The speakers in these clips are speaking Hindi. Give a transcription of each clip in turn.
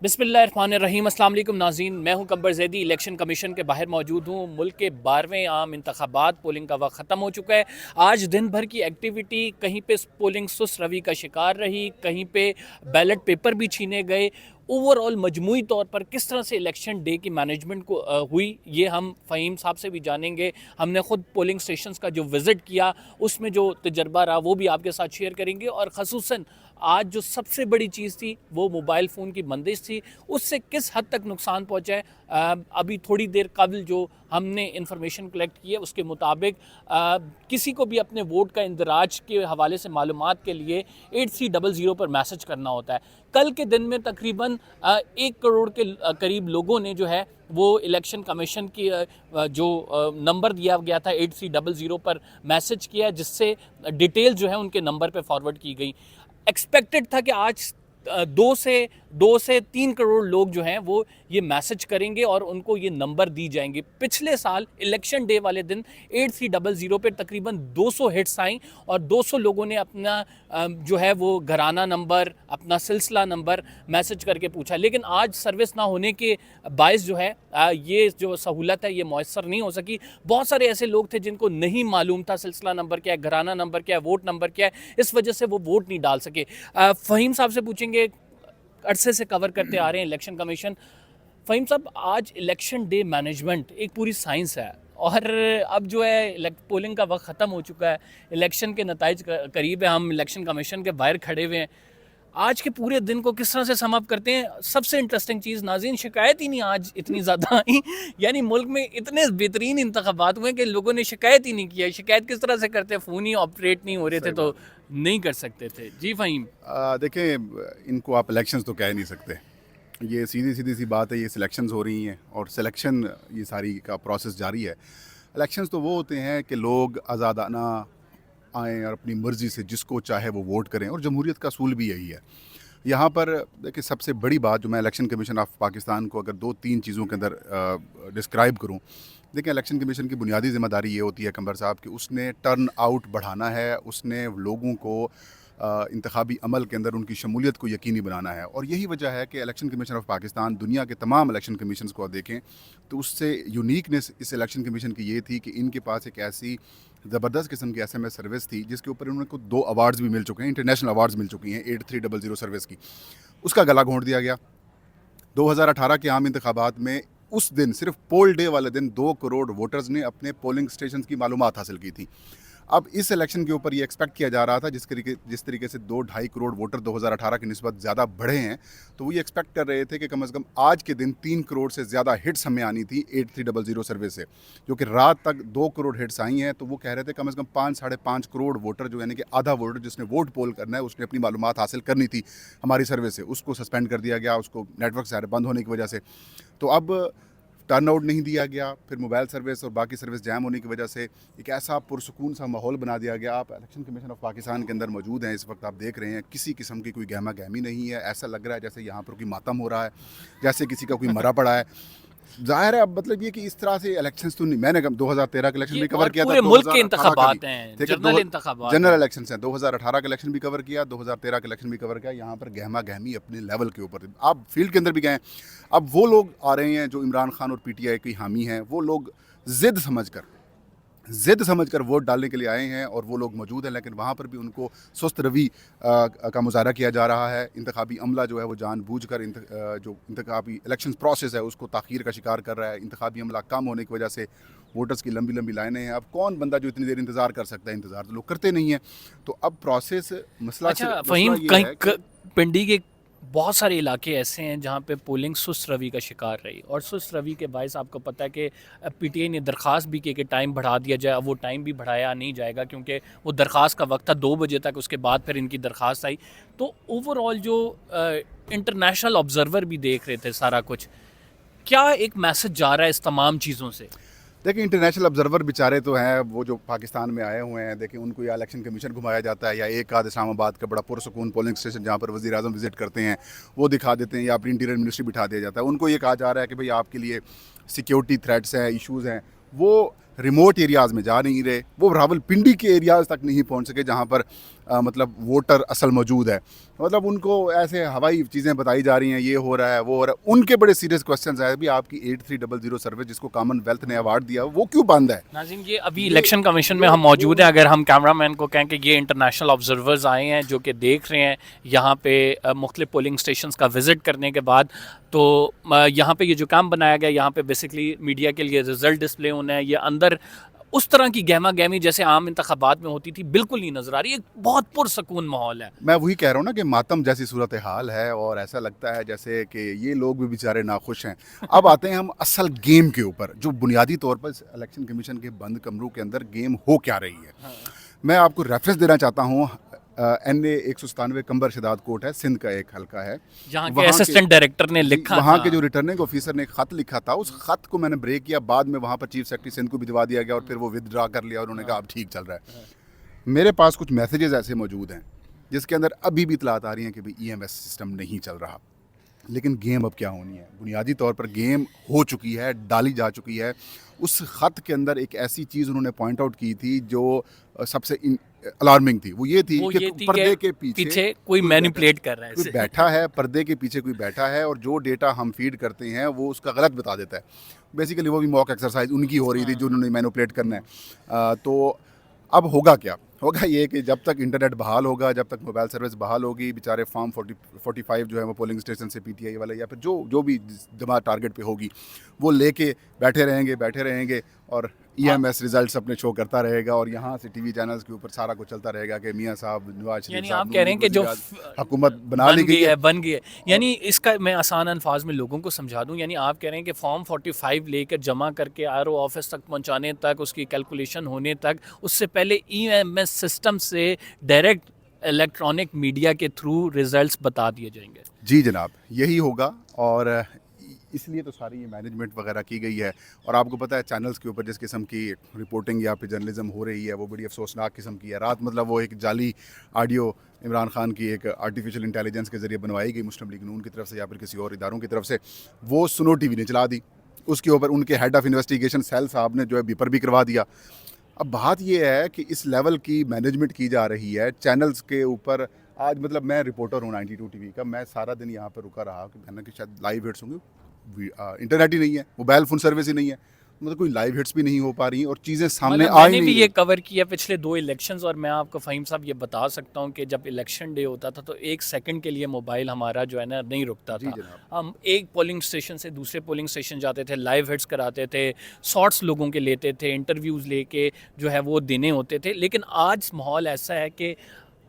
बिस्मिल्लाहिर्रहमानिर्रहीम। अस्सलाम वालेकुम नाज़रीन, मैं हूं कंबर ज़ैदी। इलेक्शन कमीशन के बाहर मौजूद हूं। मुल्क के 12वें आम इंतखाबात, पोलिंग का वक्त ख़त्म हो चुका है। आज दिन भर की एक्टिविटी, कहीं पे पोलिंग सुस्त रवि का शिकार रही, कहीं पे बैलेट पेपर भी छीने गए। ओवरऑल मजमूई तौर पर किस तरह से इलेक्शन डे की मैनेजमेंट को हुई, ये हम फ़हीम साहब से भी जानेंगे। हमने ख़ुद पोलिंग स्टेशंस का जो विज़िट किया, उसमें जो तजर्बा रहा वो भी आपके साथ शेयर करेंगे। और ख़ुसूसन आज जो सबसे बड़ी चीज़ थी वो मोबाइल फ़ोन की बंदिश थी, उससे किस हद तक नुकसान पहुँचा है। अभी थोड़ी देर कबल जो हमने इन्फॉर्मेशन कलेक्ट की है उसके मुताबिक किसी को भी अपने वोट का इंदराज के हवाले से मालूमात के लिए 8300 पर मैसेज करना होता है। कल के दिन में तकरीबन 1 करोड़ के करीब लोगों ने जो है वो इलेक्शन कमीशन की जो नंबर दिया गया था 8300 पर मैसेज किया, जिससे डिटेल जो है उनके नंबर पे फॉरवर्ड की गई। एक्सपेक्टेड था कि आज 2 से 3 करोड़ लोग जो हैं वो ये मैसेज करेंगे और उनको ये नंबर दी जाएंगे। पिछले साल इलेक्शन डे वाले दिन 8300 पे तकरीबन 200 हिट्स आई और 200 लोगों ने अपना जो है वो घराना नंबर, अपना सिलसिला नंबर मैसेज करके पूछा। लेकिन आज सर्विस ना होने के बायस जो है ये जो सहूलत है ये मयसर नहीं हो सकी। बहुत सारे ऐसे लोग थे जिनको नहीं मालूम था सिलसिला नंबर क्या है, घराना नंबर क्या है, वोट नंबर क्या है, इस वजह से वो वोट नहीं डाल सके। फ़हीम साहब से पूछेंगे, अरसे से कवर करते आ रहे हैं इलेक्शन कमीशन। फ़हीम साहब, आज इलेक्शन डे मैनेजमेंट एक पूरी साइंस है और अब जो है पोलिंग का वक्त ख़त्म हो चुका है, इलेक्शन के नताइज करीब है, हम इलेक्शन कमीशन के बाहर खड़े हुए हैं। आज के पूरे दिन को किस तरह से सम अप करते हैं? सबसे इंटरेस्टिंग चीज़ नाज़रीन, शिकायत ही नहीं आज इतनी ज़्यादा आई। यानी मुल्क में इतने बेहतरीन इंतखाबात हुए कि लोगों ने शिकायत ही नहीं किया। शिकायत किस तरह से करते हैं? फ़ोन ही ऑपरेट नहीं हो रहे थे तो नहीं कर सकते थे। जी फ़हीम। देखें, इनको आप इलेक्शंस तो कह नहीं सकते। ये सीधी सीधी सी बात है, ये सिलेक्शंस हो रही हैं और सिलेक्शन ये सारी का प्रोसेस जारी है। इलेक्शंस तो वो होते हैं कि लोग आज़ादाना आएँ और अपनी मर्ज़ी से जिसको चाहे वो वोट करें, और जमहूरियत का असूल भी यही है। यहाँ पर देखिए, सबसे बड़ी बात जो मैं इलेक्शन कमीशन ऑफ पाकिस्तान को अगर 2-3 चीज़ों के अंदर डिस्क्राइब करूँ, देखिए इलेक्शन कमीशन की बुनियादी ज़िम्मेदारी ये होती है कंबर साहब कि उसने टर्न आउट बढ़ाना है, उसने लोगों को इंतखाबी अमल के अंदर उनकी शमूलियत को यकीनी बनाना है। और यही वजह है कि इलेक्शन कमीशन ऑफ पाकिस्तान दुनिया के तमाम इलेक्शन कमीशंस को आप देखें तो उससे यूनिकनेस इस इलेक्शन कमीशन की ये थी कि इनके पास एक ऐसी ज़बरदस्त किस्म की SMS सर्विस थी जिसके ऊपर उनको 2 अवार्ड्स भी मिल चुके हैं, इंटरनेशनल अवार्ड्स मिल चुकी हैं 8300 सर्विस की। उसका गला घोंट दिया गया। 2018 के आम इंतखाबात में उस दिन, सिर्फ पोल डे वाले दिन, 2 करोड़ वोटर्स ने अपने पोलिंग स्टेशन की मालूमात हासिल की थी। अब इस इलेक्शन के ऊपर ये एक्सपेक्ट किया जा रहा था, जिस तरीके से 2-2.5 करोड़ वोटर 2018 की निस्बत ज़्यादा बढ़े हैं, तो वो ये एक्सपेक्ट कर रहे थे कि कम से कम आज के दिन 3 करोड़ से ज़्यादा हिट्स हमें आनी थी 8300 सर्विस से, जो कि रात तक 2 करोड़ हिट्स आई हैं। तो वो कह रहे थे कम से कम 5-5.5 करोड़ वोटर, जो यानी कि आधा वोटर जिसने वोट पोल करना है, उसने अपनी मालूमात हासिल करनी थी हमारी सर्विस से, उसको सस्पेंड कर दिया गया, उसको नेटवर्क सारे बंद होने की वजह से। तो अब टर्न आउट नहीं दिया गया, फिर मोबाइल सर्विस और बाकी सर्विस जैम होने की वजह से एक ऐसा पुरसुकून सा माहौल बना दिया गया। आप इलेक्शन कमीशन ऑफ पाकिस्तान के अंदर मौजूद हैं, इस वक्त आप देख रहे हैं किसी किस्म की कोई गहमा गहमी नहीं है। ऐसा लग रहा है जैसे यहाँ पर कोई मातम हो रहा है, जैसे किसी का कोई मरा पड़ा है। ज़ाहिर है, अब मतलब ये कि इस तरह से इलेक्शंस तो नहीं, मैंने 2013 का इलेक्शन भी कवर किया था, पूरे मुल्क के 2018 का भी, इंतखाबात हैं, ठीक है, जनरल इंतखाबात जनरल हैं। इलेक्शन है, 2018 का इलेक्शन भी कवर किया, 2013 का इलेक्शन भी कवर किया। यहाँ पर गहमा गहमी अपने लेवल के ऊपर, आप फील्ड के अंदर भी गए। अब वो लोग आ रहे हैं जो इमरान खान और PTI की हामी हैं, वो लोग ज़िद समझकर वोट डालने के लिए आए हैं और वो लोग मौजूद हैं, लेकिन वहाँ पर भी उनको सुस्त रवि का मुजाहरा किया जा रहा है। इंतखाबी अमला जो है वो जानबूझकर जो इंतखाबी इलेक्शन प्रोसेस है उसको ताख़ीर का शिकार कर रहा है। इंतखाबी अमला कम होने की वजह से वोटर्स की लंबी लंबी लाइनें हैं। अब कौन बंदा जो इतनी देर इंतज़ार कर सकता है? इंतज़ार तो लोग करते नहीं हैं। तो अब प्रोसेस अच्छा मसला फ़हीम, ये है कि पिंडी के बहुत सारे इलाके ऐसे हैं जहाँ पे पोलिंग सुस्त रवि का शिकार रही और सुस्त रवि के बायस आपको पता है कि PTI ने दरख्वास्त भी की कि टाइम बढ़ा दिया जाए। अब वो टाइम भी बढ़ाया नहीं जाएगा क्योंकि वो दरख्वास्त का वक्त था 2 बजे तक, उसके बाद फिर इनकी दरख्वास्त आई। तो ओवरऑल जो इंटरनेशनल ऑब्जर्वर भी देख रहे थे सारा कुछ, क्या एक मैसेज जा रहा है इस तमाम चीज़ों से? देखिए, इंटरनेशनल ऑब्जर्वर बेचारे तो हैं, वो जो पाकिस्तान में आए हुए हैं, देखिए उनको या इलेक्शन कमीशन घुमाया जाता है या एक आध इस्लामाबाद का बड़ा पुरसुकून पोलिंग स्टेशन जहाँ पर वज़ीर आज़म विजिट करते हैं वो दिखा देते हैं, या अपनी इंटीरियर मिनिस्ट्री बिठा दिया जाता है। उनको ये कहा जा रहा है कि भाई आपके लिए सिक्योरिटी थ्रेट्स हैं, इशूज़ हैं। वो रिमोट एरियाज़ में जा नहीं रहे, वो रावलपिंडी के एरियाज़ तक नहीं पहुंच सके जहां पर मतलब वोटर असल मौजूद है। मतलब उनको ऐसे हवाई चीज़ें बताई जा रही हैं, ये हो रहा है वो हो रहा है। उनके बड़े सीरियस क्वेश्चन आए भी, आपकी 8300 सर्विस जिसको कॉमनवेल्थ ने अवार्ड दिया वो क्यों बंद है? नाज़िम, ये अभी इलेक्शन कमीशन में हम मौजूद हैं। अगर हम कैमरामैन को कहें कि ये इंटरनेशनल ऑब्जर्वर्स आए हैं जो कि देख रहे हैं यहाँ पे मुख्तलिफ पोलिंग स्टेशंस का विज़िट करने के बाद, तो यहाँ पे ये जो काम बनाया गया, यहाँ पे बेसिकली मीडिया के लिए रिज़ल्ट डिस्प्ले होना है। ये अंदर उस तरह की गहमा गहमी जैसे आम इंतखाबात में होती थी बिल्कुल नहीं नज़र आ रही। एक बहुत पुरसकून माहौल है। मैं वही कह रहा हूँ ना कि मातम जैसी सूरत हाल है, और ऐसा लगता है जैसे कि ये लोग भी बेचारे नाखुश हैं। अब आते हैं हम असल गेम के ऊपर, जो बुनियादी तौर पर इलेक्शन कमीशन के बंद कमरों के अंदर गेम हो क्या रही है। हाँ। मैं आपको रेफरेंस देना चाहता हूँ। NA 197 कंबर शदाद कोट है, सिंध का एक हल्का है। जहाँ के वहाँ असिस्टेंट डायरेक्टर ने लिखा वहाँ था। के जो रिटर्निंग ऑफिसर ने एक ख़त लिखा था, उस ख़त को मैंने ब्रेक किया। बाद में वहाँ पर चीफ सेक्रेटरी सिंध को भिजवा दिया गया और फिर वो विदड्रा कर लिया और उन्होंने कहा अब ठीक चल रहा है। मेरे पास कुछ मैसेजेस ऐसे मौजूद हैं जिसके अंदर अभी भी इतलात आ रही हैं कि भाई EMS सिस्टम नहीं चल रहा। लेकिन गेम अब क्या होनी है? बुनियादी तौर पर गेम हो चुकी है, डाली जा चुकी है। उस ख़त के अंदर एक ऐसी चीज़ उन्होंने पॉइंट आउट की थी जो सबसे अलार्मिंग थी। वो ये थी कि पर्दे के पीछे कोई मैनिपुलेट कर रहा है कोई इसे। बैठा है, पर्दे के पीछे कोई बैठा है और जो डेटा हम फीड करते हैं वो उसका गलत बता देता है। बेसिकली वो भी मॉक एक्सरसाइज उनकी हो रही थी जो उन्होंने मैनिपुलेट करना है। तो अब होगा क्या? होगा ये कि जब तक इंटरनेट बहाल होगा, जब तक मोबाइल सर्विस बहाल होगी, बेचारे फॉर्म 45 जो है वो पोलिंग स्टेशन से PTI वाले या फिर जो भी जमात टारगेट पे होगी वो लेके बैठे रहेंगे और EMS रिजल्ट्स अपने शो करता रहेगा। और यहाँ से TV चैनल्स के ऊपर सारा कुछ चलता रहेगा कि मियाँ साहब, नवाज शरीफ यानी साहब, आप कह रहे हैं कि जो हुकूमत बना ली गई है। बन गई है। यानी इसका मैं आसान अल्फाज में लोगों को समझा दूं, यानी आप कह रहे हैं कि फॉर्म 45 लेकर जमा करके RO ऑफिस तक पहुंचाने तक, उसकी कैलकुलेशन होने तक, उससे पहले EMS सिस्टम से डायरेक्ट इलेक्ट्रॉनिक मीडिया के थ्रू रिजल्ट्स बता दिए जाएंगे। जी जनाब, यही होगा। और इसलिए तो सारी ये मैनेजमेंट वगैरह की गई है। और आपको पता है चैनल्स के ऊपर जिस किस्म की रिपोर्टिंग या फिर जर्नलिज्म हो रही है वो बड़ी अफसोसनाक किस्म की है। रात मतलब वो एक जाली ऑडियो इमरान खान की एक आर्टिफिशियल इंटेलिजेंस के ज़रिए बनवाई गई मुस्लिम लीग नून की तरफ से या फिर किसी और इदारों की तरफ से, वो सुनो TV ने चला दी। उसके ऊपर उनके हेड ऑफ़ इन्वेस्टिगेशन सेल साहब ने जो है बीपर भी करवा दिया। अब बात ये है कि इस लेवल की मैनेजमेंट की जा रही है चैनल्स के ऊपर। आज मतलब मैं रिपोर्टर हूँ 92 TV का, मैं सारा दिन यहाँ पर रुका रहा कि मैंने कि शायद लाइव हिट्स होंगे। इंटरनेट ही नहीं है, मोबाइल फ़ोन सर्विस ही नहीं है, मतलब कोई लाइव हिट्स भी नहीं हो पा रही और चीज़ें सामने मतलब आ ही मैंने भी नहीं ये रही। कवर किया पिछले 2 इलेक्शंस, और मैं आपको फ़हीम साहब ये बता सकता हूँ कि जब इलेक्शन डे होता था तो 1 सेकंड के लिए मोबाइल हमारा जो है ना नहीं रुकता जी था। जनाब। हम एक पोलिंग स्टेशन से दूसरे पोलिंग स्टेशन जाते थे, लाइव हिट्स कराते थे, शॉट्स लोगों के लेते थे, इंटरव्यूज़ लेके जो है वो देने होते थे। लेकिन आज माहौल ऐसा है कि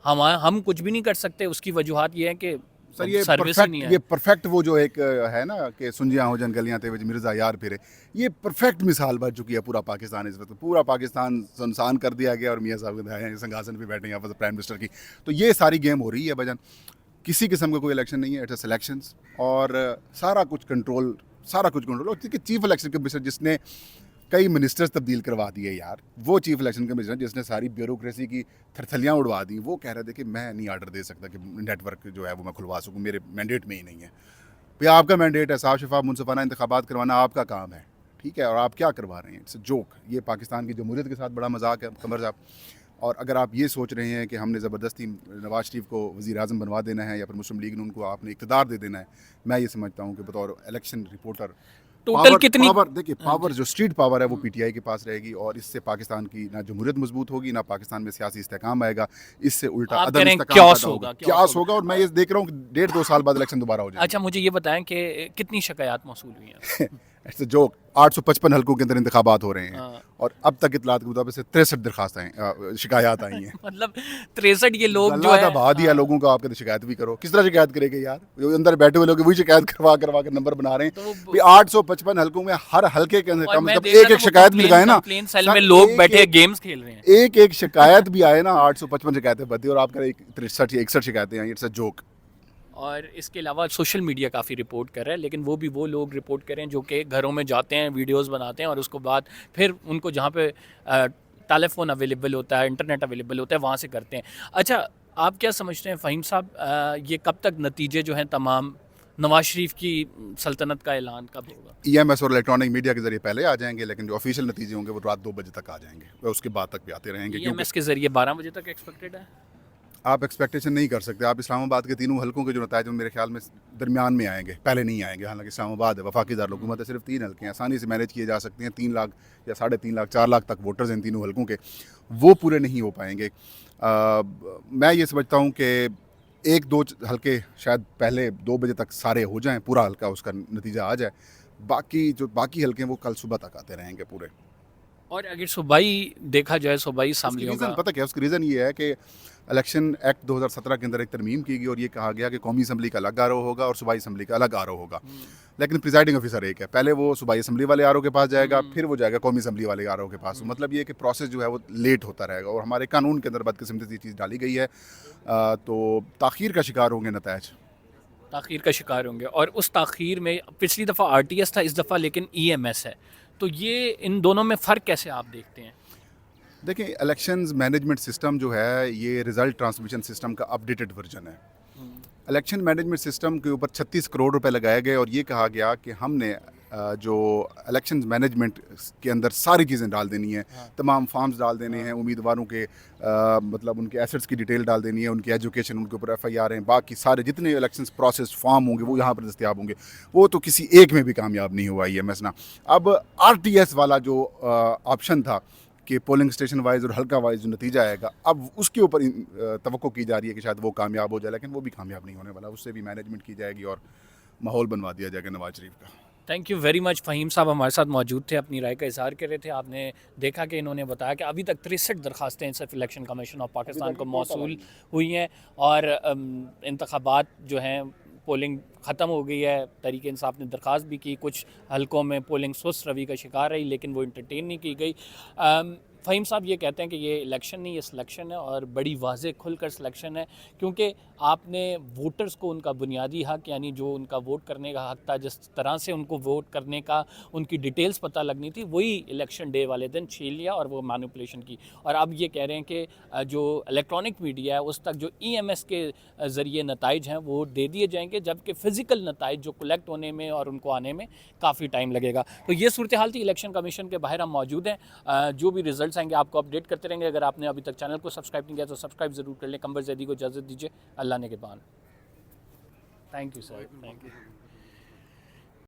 हम कुछ भी नहीं कर सकते। उसकी वजूहत ये है कि सर ये सर्विस ही नहीं परफेक्ट, है। ये परफेक्ट वो जो एक है ना कि सुंजियाँ हो जन गलियाँ ते विच मिर्ज़ा यार फिरे, ये परफेक्ट मिसाल बन चुकी है पूरा पाकिस्तान इस वक्त। पूरा पाकिस्तान सुनसान कर दिया गया और मियाँ साहब हैं सिंहासन पे बैठे हैं यहाँ पर प्राइम मिनिस्टर की। तो ये सारी गेम हो रही है भजन। किसी किस्म का कोई इलेक्शन नहीं है, इट्स सिलेक्शंस। और सारा कुछ कंट्रोल और चीफ इलेक्शन कमिश्नर जिसने कई मिनिस्टर्स तब्दील करवा दिए यार, वो चीफ इलेक्शन कमिश्नर जिसने सारी ब्यूरोक्रेसी की थरथलियाँ उड़वा दी, वो कह रहे थे कि मैं नहीं ऑर्डर दे सकता कि नेटवर्क जो है वो मैं खुलवा सकूँ, मेरे मैंडेट में ही नहीं है। भैया आपका मैंडेट है, साफ शफाफ मुनसिफाना इंतखाबात करवाना आपका काम है, ठीक है, और आप क्या करवा रहे हैं? It's joke. ये पाकिस्तान की जमहूरियत के साथ बड़ा मजाक है कमर साहब। और अगर आप ये सोच रहे हैं कि हमने ज़बरदस्ती नवाज शरीफ को वज़ीर आज़म बनवा देना है या फिर मुस्लिम लीग नून को आपने इक़्तिदार दे देना है, मैं ये समझता हूँ कि बतौर इलेक्शन रिपोर्टर टोटल कितनी पावर देखिए, पावर जो स्ट्रीट पावर है वो PTI के पास रहेगी और इससे पाकिस्तान की ना जमहूरियत मजबूत होगी, ना पाकिस्तान में सियासी इस्तेकाम आएगा। इससे उल्टा आप अदम कह रहे हैं इस्तेकाम क्यास पैदा होगा, होगा, क्यास होगा। और मैं ये देख रहा हूँ कि 1.5-2 साल बाद इलेक्शन दोबारा हो जाएगा। अच्छा, मुझे ये बताएं कि कितनी शिकायत मौसूल हुई हैं? It's a joke. 855 हल्कों के अंदर इंतखाबात हो रहे हैं हाँ। और अब तक इतलात के मुताबिक से 63 दरखास्तें शिकायत आई हैं। मतलब 63 ये लोग जो गला है दबा दिया लोगों को। आप कहते शिकायत भी करो, किस तरह शिकायत करेंगे यार? जो अंदर बैठे हुए लोग वही शिकायत करवा कर नंबर बना रहे हैं। तो 855 हल्कों में हर हल्के के अंदर और कम मैं से कम देख रहा एक था शिकायत भी लगाए ना। कंप्लेन सेल सर, में लोग एक- बैठे एक- गेम्स खेल रहे हैं। एक शिकायत भी आए ना, 855 शिकायतें बनती और आप कह रहे 63-61 शिकायतें आई। It's a joke. और इसके अलावा सोशल मीडिया काफ़ी रिपोर्ट कर रहा है, लेकिन वो लोग रिपोर्ट करें जो कि घरों में जाते हैं, वीडियोस बनाते हैं और उसको बाद फिर उनको जहाँ पे टेलीफोन अवेलेबल होता है, इंटरनेट अवेलेबल होता है, वहाँ से करते हैं। अच्छा, आप क्या समझते हैं फ़हीम साहब, ये कब तक नतीजे जो हैं तमाम नवाज शरीफ की सल्तनत का ऐलान कब होगा? EMS और इलेक्ट्रॉनिक मीडिया के जरिए पहले आ जाएंगे, लेकिन जो ऑफिशियल नतीजे होंगे वो रात 2 बजे तक आ जाएंगे, वह उसके बाद तक भी आते रहेंगे। क्योंकि EMS के ज़रिए 12 बजे तक एक्सपेक्टेड है। आप एक्सपेक्टेशन नहीं कर सकते। आप इस्लामाबाद के तीनों हलकों के जो नतायज मेरे ख्याल में दरमियान में आएंगे, पहले नहीं आएंगे। हालांकि इस्लामाबाद है, वफाकी दारुल-हुकूमत है, सिर्फ 3 हलके हैं, आसानी से मैनेज किए जा सकते हैं। 3 लाख या 3.5 लाख 4 लाख तक वोटर्स हैं इन तीनों हलकों के, वो पूरे नहीं हो पाएंगे। मैं ये समझता हूँ कि 1-2 हलके शायद पहले 2 बजे तक सारे हो जाएं, पूरा हलका उसका नतीजा आ जाए। बाकी हलके हैं वो कल सुबह तक आते रहेंगे पूरे। और अगर सूबाई देखा जाए, सूबाई असम्बलियों का, पता क्या, उसका रीज़न ये है कि इलेक्शन एक्ट 2017 के अंदर एक तरमीम की गई और ये कहा गया कि कौमी असम्बली का अलग आरओ होगा और सूबाई असम्बली का अलग आरओ होगा। लेकिन प्रिजाइडिंग ऑफिसर एक है, पहले वो सूबाई असम्बली वाले आरओ के पास जाएगा, फिर वो जाएगा कौमी असम्बली वाले आरओ के पास। मतलब ये कि प्रोसेस जो है वो लेट होता रहेगा और हमारे कानून के अंदर बदकिस्मती से चीज़ डाली गई है, तो ताख़ीर का शिकार होंगे नतायज। ताख़ीर का शिकार होंगे। और उस ताख़ीर में पिछली दफ़ा RTS था, इस दफ़ा लेकिन EMS है, तो ये इन दोनों में फ़र्क कैसे आप देखते हैं? देखिए, इलेक्शंस मैनेजमेंट सिस्टम जो है ये रिज़ल्ट ट्रांसमिशन सिस्टम का अपडेटेड वर्जन है। इलेक्शन मैनेजमेंट सिस्टम के ऊपर 36 करोड़ रुपए लगाए गए और ये कहा गया कि हमने जो इलेक्शन मैनेजमेंट के अंदर सारी चीज़ें डाल देनी है। तमाम फॉर्म्स डाल देने हैं, उम्मीदवारों के मतलब उनके एसेट्स की डिटेल डाल देनी है, उनकी एजुकेशन, उनके ऊपर FIR हैं, बाकी सारे जितने इलेक्शन प्रोसेस फॉर्म होंगे वो यहाँ पर दस्तियाब होंगे। वो तो किसी एक में भी कामयाब नहीं हुआ EMS ना। अब RTS वाला जो ऑप्शन था कि पोलिंग स्टेशन वाइज और हल्का वाइज जो नतीजा आएगा, अब उसके ऊपर तवक्को की जा रही है कि शायद वो कामयाब हो जाए, लेकिन वो भी कामयाब नहीं होने वाला। उससे भी मैनेजमेंट की जाएगी और माहौल बनवा दिया जाएगा नवाज शरीफ का। Thank you very much. Faheem sahab हमारे साथ मौजूद थे, अपनी राय का इज़हार कर रहे थे। आपने देखा कि इन्होंने बताया कि अभी तक 63 दरखास्तें सिर्फ इलेक्शन कमीशन ऑफ पाकिस्तान को मौसूल हुई हैं और इंतखाबात जो हैं, पोलिंग ख़त्म हो गई है। तहरीक इंसाफ ने दरख्वास्त भी की, कुछ हलकों में पोलिंग सुस्त रवि का शिकार रही, लेकिन वो इंटरटेन नहीं की गई। फ़हीम साहब ये कहते हैं कि ये इलेक्शन नहीं, ये सिलेक्शन है और बड़ी वाज़े खुलकर सिलेक्शन है, क्योंकि आपने वोटर्स को उनका बुनियादी हक़, यानी जो उनका वोट करने का हक़ था, जिस तरह से उनको वोट करने का उनकी डिटेल्स पता लगनी थी, वही इलेक्शन डे वाले दिन छीन लिया और वो मैनिपुलेशन की। और अब ये कह रहे हैं कि जो इलेक्ट्रॉनिक मीडिया है उस तक जो EMS के ज़रिए नताइज हैं वो दे दिए जाएंगे, जबकि फ़िज़िकल नताइज जो कलेक्ट होने में और उनको आने में काफ़ी टाइम लगेगा। तो ये सूरत हाल थी। इलेक्शन कमीशन के बाहर हम मौजूद हैं, जो भी रिजल्ट्स आएंगे आपको अपडेट करते रहेंगे। अगर आपने अभी तक चैनल को सब्सक्राइब नहीं किया तो सब्सक्राइब ज़रूर कर लें। कंबर ज़ैदी को इजाज़त दीजिए, अल्लाह ने के बान। Thank you sir, thank you.